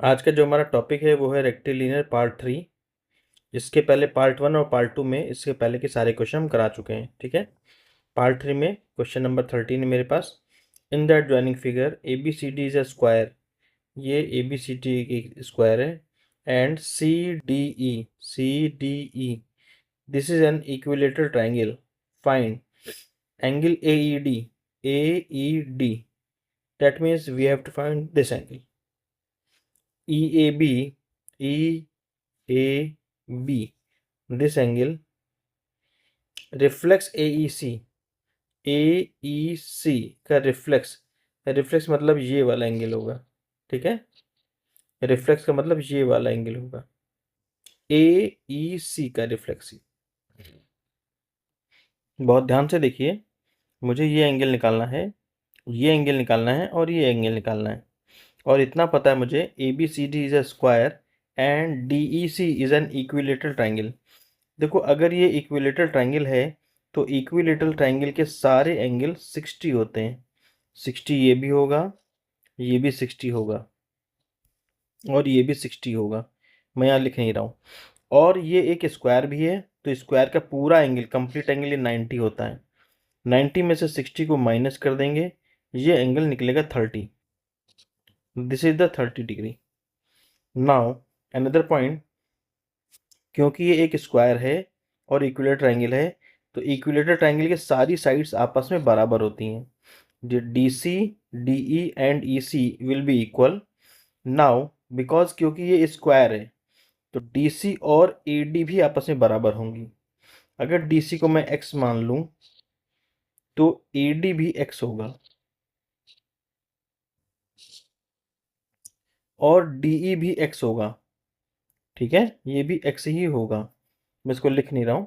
आज का जो हमारा टॉपिक है वो है रेक्टिलिनियर पार्ट 3। इसके पहले पार्ट 1 और पार्ट 2 में इसके पहले के सारे क्वेश्चन हम करा चुके हैं। ठीक है, पार्ट 3 में क्वेश्चन नंबर 13 है मेरे पास। In that joining figure A B C D is a square. ये ए बी सी डी की स्क्वायर है। And C D E this is an equilateral triangle. Find angle A E D that means we have to find this angle EAB EAB this angle reflects AEC। AEC का reflex मतलब ये वाला angle होगा। ठीक है, reflex का मतलब ये वाला एंगल होगा, AEC का रिफ्लेक्स। बहुत ध्यान से देखिए, मुझे ये एंगल निकालना है, ये एंगल निकालना है और ये एंगल निकालना है। और इतना पता है मुझे ABCD is a square and DEC is an equilateral triangle. देखो, अगर ये इक्विलेटरल ट्राइंगल है तो इक्विलेटरल ट्राइंगल के सारे एंगल 60 होते हैं। 60 ये भी होगा, ये भी 60 होगा और ये भी 60 होगा। मैं यहाँ लिख नहीं रहा हूँ। और ये एक स्क्वायर भी है तो स्क्वायर का पूरा एंगल, कंप्लीट एंगल, ये 90 होता है। 90 में से 60 को माइनस कर देंगे, ये एंगल निकलेगा 30। This is the 30 degree. Now another point, क्योंकि ये एक स्क्वायर है और इक्विलेटरल ट्राइंगल है तो इक्विलेटरल ट्राइंगल के सारी साइड्स आपस में बराबर होती हैं। जो DC, DE and EC will be equal. Now because क्योंकि ये स्क्वायर है तो DC और AD भी आपस में बराबर होंगी। अगर DC को मैं x मान लूं तो AD भी x होगा और DE भी x होगा। ठीक है, ये भी x ही होगा। मैं इसको लिख नहीं रहा हूं,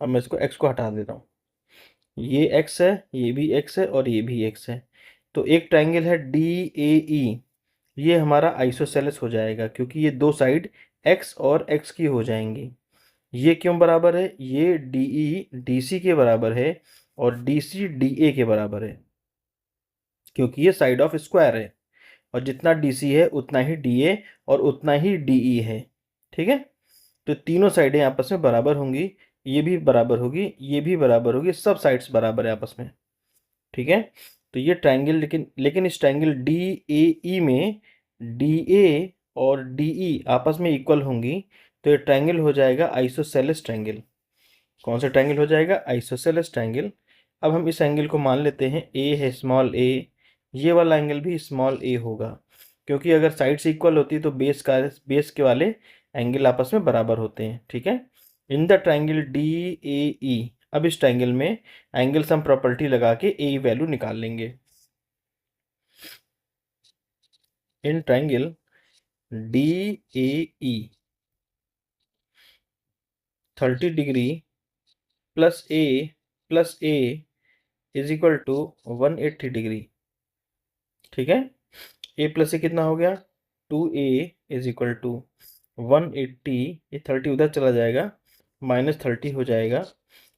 अब मैं इसको x को हटा देता हूँ। ये x है, ये भी x है और ये भी x है। तो एक ट्राइंगल है DAE, ये हमारा आइसोसेलेस हो जाएगा क्योंकि ये दो साइड x और x की हो जाएंगी। ये क्यों बराबर है? ये DE DC के बराबर है और DC DA के बराबर है क्योंकि ये साइड ऑफ स्क्वायर है और जितना DC है उतना ही DA और उतना ही DE है। ठीक है, तो तीनों साइडें आपस में बराबर होंगी, ये भी बराबर होगी, ये भी बराबर होगी, सब साइड्स बराबर है आपस में। ठीक है, तो ये ट्राइंगल, लेकिन इस ट्राइंगल DAE में DA और DE आपस में इक्वल होंगी तो ये ट्राइंगल हो जाएगा आइसोसेलेस ट्राइंगल। कौन सा ट्राइंगल हो जाएगा? Isosceles triangle. अब हम इस एंगल को मान लेते हैं A है, स्मॉल a, ये वाला एंगल भी स्मॉल a होगा क्योंकि अगर साइड्स इक्वल होती है तो बेस के वाले एंगल आपस में बराबर होते हैं। ठीक है, इन द ट्राइंगल DAE, अब इस ट्राइंगल में एंगल सम प्रॉपर्टी लगा के ए वैल्यू निकाल लेंगे। In triangle DAE 30 degree plus A is equal to 180 degree. ठीक है, ए प्लस ए कितना हो गया? 2A is equal to 180। ये 30 उधर चला जाएगा, -30 हो जाएगा।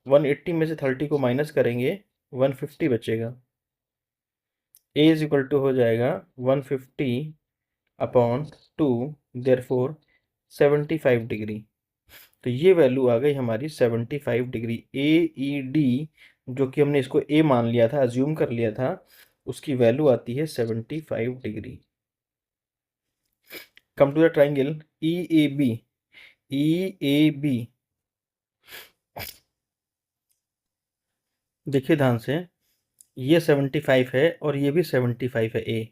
180 में से 30 को माइनस करेंगे, 150 बचेगा। ए इज इक्वल टू हो जाएगा 150 अपॉन 2, देयरफॉर 75 डिग्री। तो ये वैल्यू आ गई हमारी 75 डिग्री। AED जो कि हमने इसको A मान लिया था, अज्यूम कर लिया था, उसकी वैल्यू आती है 75 degree. Come to the triangle EAB। EAB देखिए ध्यान से, ये 75 है और ये भी 75 है A।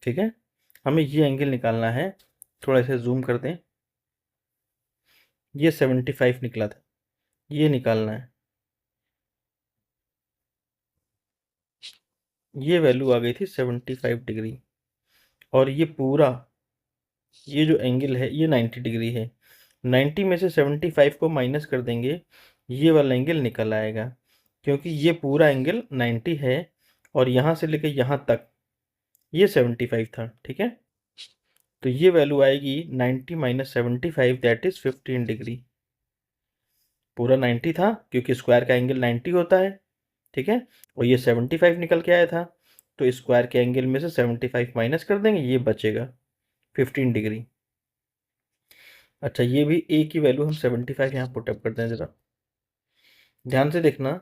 ठीक है, हमें ये एंगल निकालना है, थोड़ा सा जूम कर दें। ये 75 निकला था, ये निकालना है। ये वैल्यू आ गई थी 75 डिग्री और ये पूरा, ये जो एंगल है ये 90 डिग्री है। 90 में से 75 को माइनस कर देंगे, ये वाला एंगल निकल आएगा क्योंकि ये पूरा एंगल 90 है और यहाँ से लेकर यहाँ तक ये 75 था। ठीक है, तो ये वैल्यू आएगी 90 माइनस 75, दैट इज 15 डिग्री। पूरा 90 था क्योंकि स्क्वायर का एंगल 90 होता है। ठीक है, और ये 75 निकल के आया था तो स्क्वायर के एंगल में से 75 माइनस कर देंगे, ये बचेगा 15 डिग्री। अच्छा, ये भी ए की वैल्यू हम 75 यहाँ पुटअप कर दें, ज़रा ध्यान से देखना।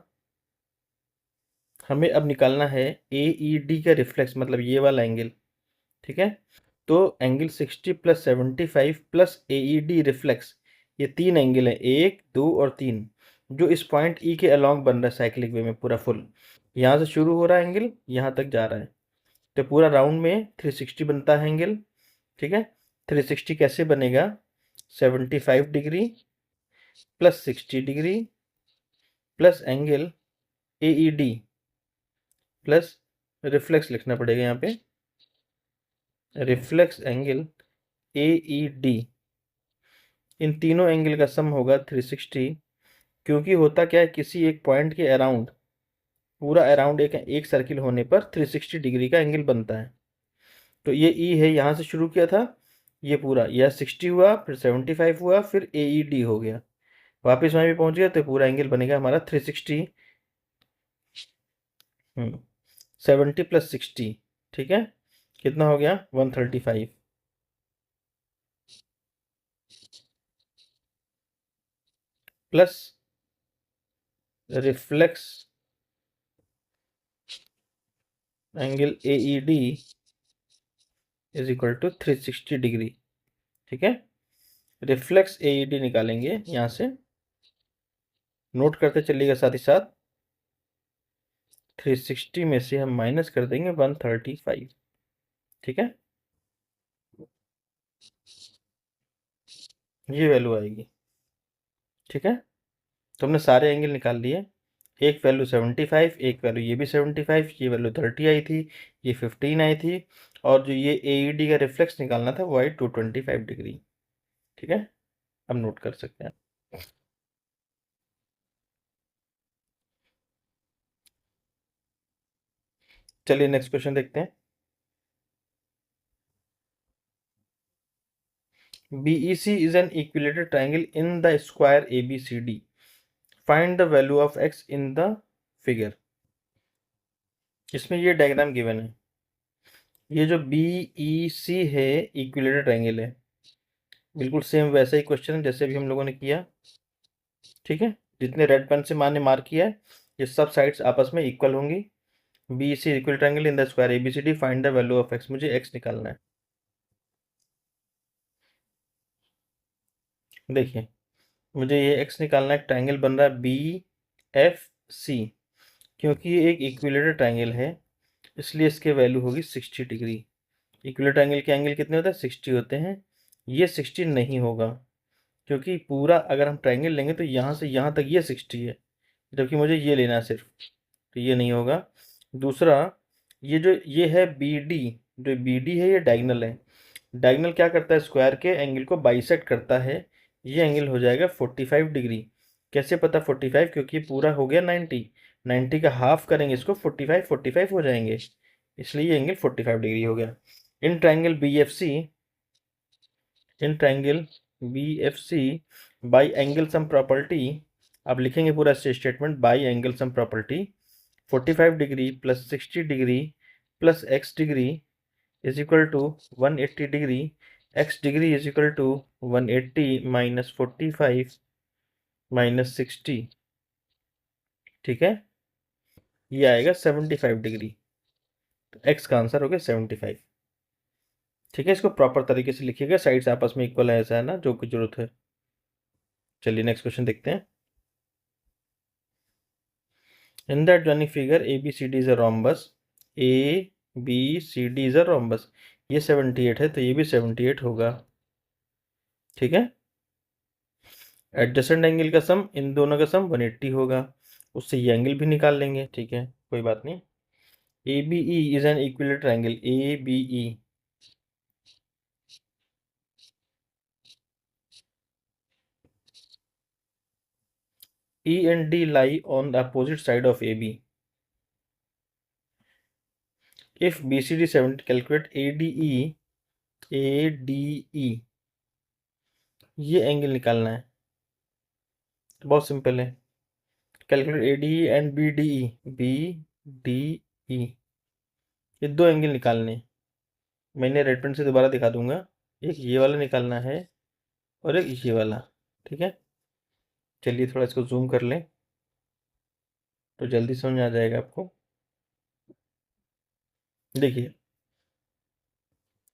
हमें अब निकालना है ए ई डी का रिफ्लेक्स, मतलब ये वाला एंगल, ठीक है। तो एंगल 60 प्लस 75 प्लस ए ई डी रिफ्लेक्स, ये तीन एंगल है, 1 2 और 3, जो इस पॉइंट ई के अलॉन्ग बन रहा है साइक्लिक वे में पूरा फुल। यहाँ से शुरू हो रहा है एंगल, यहाँ तक जा रहा है, तो पूरा राउंड में 360 बनता है एंगल, ठीक है। 360 कैसे बनेगा, 75 degree plus 60 degree plus angle A E D plus reflex लिखना पड़ेगा यहाँ पे, reflex angle A E D. इन तीनों एंगल का सम होगा 360, क्योंकि होता क्या है, किसी एक पॉइंट के अराउंड, पूरा अराउंड एक सर्किल होने पर 360 डिग्री का एंगल बनता है। तो ये ई है, यहाँ से शुरू किया था, ये पूरा यह 60 हुआ, फिर 75 हुआ, फिर ए ई डी हो गया, वापस वहीं पे पहुंच गया, तो पूरा एंगल बनेगा हमारा 360। 70 प्लस 60, ठीक है, कितना हो गया 135 plus reflex angle A E D is equal to 360 degree, ठीक है। रिफ्लेक्स ए ई डी निकालेंगे यहाँ से, नोट करते चलिएगा साथ ही साथ। 360 में से हम माइनस कर देंगे 135, ठीक है, ये वैल्यू आएगी, ठीक है। तो हमने सारे एंगल निकाल लिए, एक वैल्यू 75, एक वैल्यू ये भी 75, ये वैल्यू 30 आई थी, ये 15 आई थी, और जो ये ए डी का रिफ्लेक्स निकालना था वो आई 225 डिग्री, ठीक है। अब नोट कर सकते हैं। चलिए नेक्स्ट क्वेश्चन देखते हैं। BEC is an equilateral triangle in the square ABCD. Find the value of x in the figure. इसमें ये डायग्राम गिवन है, ये जो BEC है इक्विलेटरल ट्रायंगल है, बिल्कुल सेम वैसा ही क्वेश्चन है जैसे भी हम लोगों ने किया, ठीक है। जितने रेड पेन से मैंने मार्क किया है, ये सब साइड्स आपस में इक्वल होंगी। BEC equal triangle in the square ABCD, find the value of x, मुझे x निकालना है। देखिए, मुझे ये x निकालना है, ट्रायंगल बन रहा है BFC, क्योंकि ये एक इक्विलेटरल ट्रायंगल है, इसलिए इसके वैल्यू होगी 60 डिग्री। इक्विलेटरल ट्रायंगल के एंगल कितने होते हैं, 60 होते हैं। ये 60 नहीं होगा, क्योंकि पूरा अगर हम ट्रायंगल लेंगे तो यहाँ से यहाँ तक ये 60 है, जबकि मुझे ये लेना है सिर्फ, तो ये नहीं होगा। दूसरा, ये जो ये है BD, जो BD है ये डायगोनल है। डायगोनल क्या करता है, स्क्वायर के एंगल को बाइसेक्ट करता है, ये एंगल हो जाएगा 45 डिग्री। कैसे पता 45, क्योंकि ये पूरा हो गया 90, 90 का हाफ करेंगे इसको, 45 45 हो जाएंगे, इसलिए ये एंगल 45 डिग्री हो गया। In triangle BFC, in triangle BFC by angle sum property, अब लिखेंगे पूरा statement, by angle sum property 45 degree plus 60 degree plus x degree is equal to 180 डिग्री, x degree is equal to 180 minus 45 minus 60, ठीक है, ये आएगा 75 degree. तो x का आंसर हो गया 75, ठीक है। इसको प्रॉपर तरीके से लिखिएगा, साइड्स आपस में इक्वल है, ऐसा है ना, जो की जरूरत है। चलिए नेक्स्ट क्वेश्चन देखते हैं। In that joining figure ABCD is a rhombus, ABCD is a rhombus, ये 78 है तो ये भी 78 होगा, ठीक है। एडजेसेंट एंगल का सम, इन दोनों का सम 180 होगा, उससे ये एंगल भी निकाल लेंगे, ठीक है, कोई बात नहीं। ABE is an equilateral triangle, ABE, E and D lie on the opposite side of AB. If BCD 70, calculate ADE, ADE, ये एंगल निकालना है, तो बहुत सिंपल है, calculate ADE and BDE, BDE, ये दो एंगल निकालने, मैंने रेड पेन से दोबारा दिखा दूंगा। एक ये वाला निकालना है और एक ये वाला। ठीक है, चलिए थोड़ा इसको जूम कर लें तो जल्दी समझ आ जाएगा आपको। देखिए,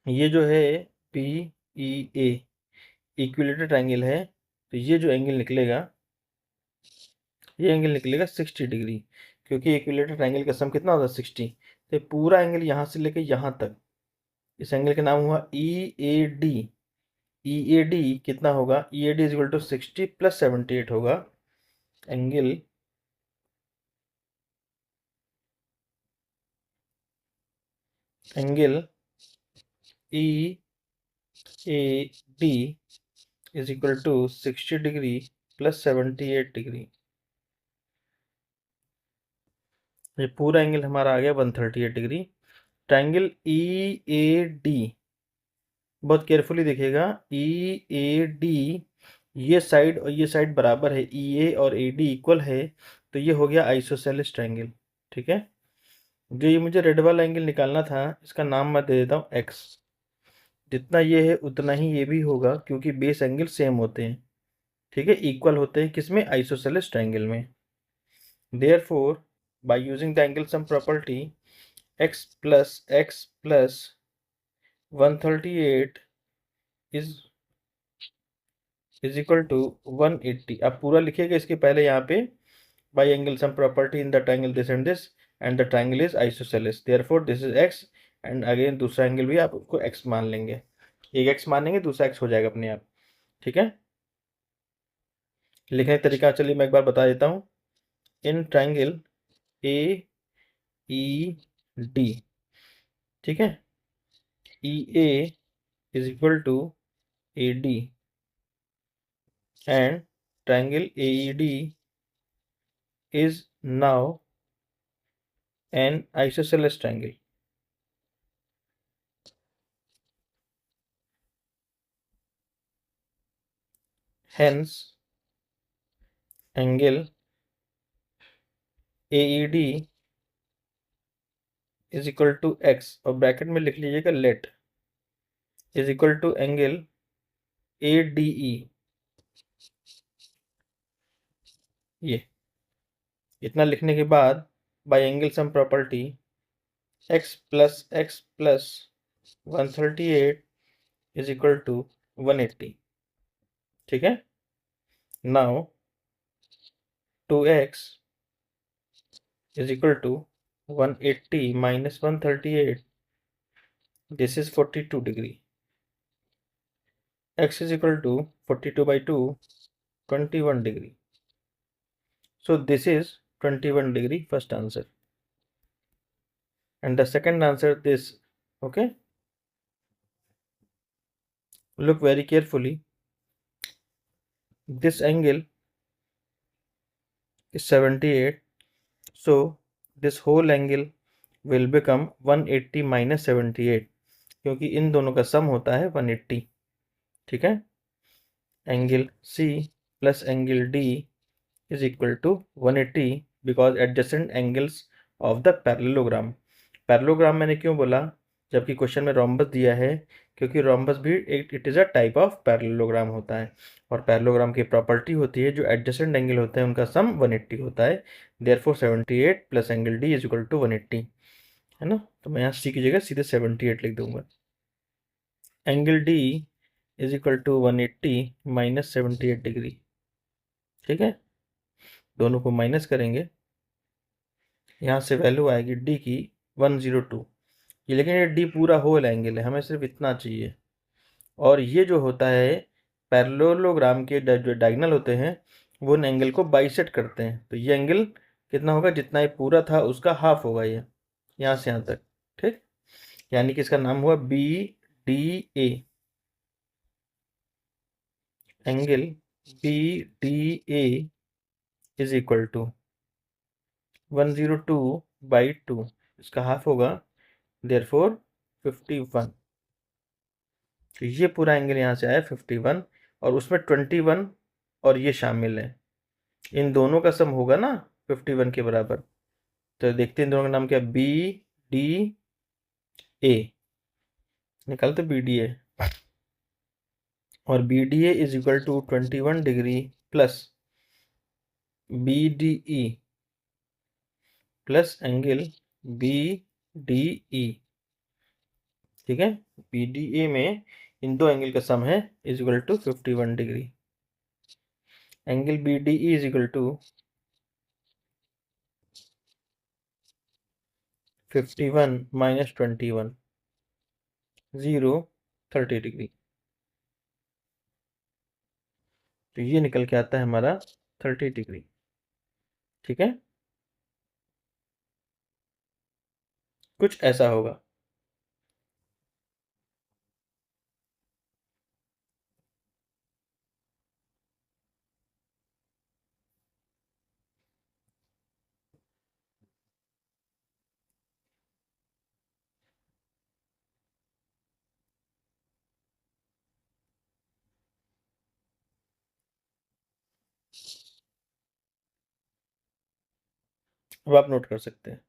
ये जो है पी ई ए इक्विलेटरल ट्रायंगल है, तो ये जो एंगल निकलेगा, ये एंगल निकलेगा 60 डिग्री, क्योंकि इक्विलेटरल ट्रायंगल का सम कितना होता है 60। तो पूरा एंगल यहाँ से लेके यहाँ तक, इस एंगल का नाम हुआ ई A D. E A D कितना होगा, E A D is equal to 60 plus 78 होगा। Angle angle E A D is equal to 60 degree plus 78 degree. ये पूरा एंगल हमारा आ गया 138 degree. Triangle E A D, बहुत केयरफुली देखिएगा, ई ए डी, ये साइड और ये साइड बराबर है, ई ए और ए डी इक्वल है, तो ये हो गया आइसोसेलेस ट्रायंगल। ठीक है, जो ये मुझे रेड वाला एंगल निकालना था, इसका नाम मैं दे देता हूँ एक्स। जितना ये है उतना ही ये भी होगा, क्योंकि बेस एंगल सेम होते हैं। ठीक है, इक्वल होते हैं किसमें, आइसोसेलेस ट्रायंगल में। Therefore by using the angle sum property, x plus 138 is equal to 180। अब पूरा लिखिएगा इसके पहले यहाँ पे, by angle sum property in the triangle this and the triangle is isosceles, therefore this is x। And again दूसरा angle भी आप उसको x मान लेंगे, एक x मानेंगे दूसरा x हो जाएगा अपने आप। ठीक है, लिखने का तरीका चलिए मैं एक बार बता देता हूँ। In triangle A E D, ठीक है, E A is equal to A D and triangle AED is now an isosceles triangle. Hence, angle AED is equal to x, और ब्रैकेट में लिख लीजिएगा let is equal to angle ADE। ये इतना लिखने के बाद by angle sum property x plus 138 is equal to 180। ठीक है, now 2x is equal to 180 minus 138, this is 42 degree. X is equal to 42 by 2, 21 degree. So this is 21 degree first answer, and the second answer this. Okay, look very carefully, this angle is 78, so this whole angle will become 180 minus 78, क्योंकि इन दोनों का सम होता है 180। ठीक है, angle C plus angle D is equal to 180 because adjacent angles of the parallelogram। Parallelogram मैंने क्यों बोला, जबकि क्वेश्चन में रोम्बस दिया है, क्योंकि रोम्बस भी it is a type of parallelogram होता है, और पैरेललोग्राम की प्रॉपर्टी होती है जो एडजेसेंट एंगल होते हैं उनका सम 180 होता है। Therefore 78 plus angle D is equal to 180, है ना। तो मैं यहाँ सी की जगह सीधे 78 लिख दूंगा। Angle D is equal to 180 minus 78 degree. ठीक है, दोनों को माइनस करेंगे, यहाँ से वैल्यू आएगी डी की 102। ये लेकिन ये डी पूरा होल एंगल है, हमें सिर्फ इतना चाहिए। और ये जो होता है पैरेललोग्राम के जो डायगोनल होते हैं वो उन एंगल को बाइसेक्ट करते हैं, तो ये एंगल कितना होगा, जितना ये पूरा था उसका हाफ होगा ये, यहाँ से यहाँ तक। ठीक, यानी कि इसका नाम हुआ B D A. Angle B D A is equal to 102 by 2, इसका हाफ होगा, देयरफॉर 51। तो ये पूरा एंगल यहाँ से आया 51, और उसमें 21 और ये शामिल है, इन दोनों का सम होगा ना 51 के बराबर। तो देखते हैं इन दोनों का नाम क्या, बी डी निकालते बी डी ए, और B D A is equal to 21 degree plus B D E plus angle B D E. ठीक है, बी डी ए में इन दो एंगल का सम है is equal to 51 degree. Angle B D E is equal to 51 minus 21, 0 30 degree. तो ये निकल के आता है हमारा 30 डिग्री। ठीक है, कुछ ऐसा होगा। अब आप नोट कर सकते हैं।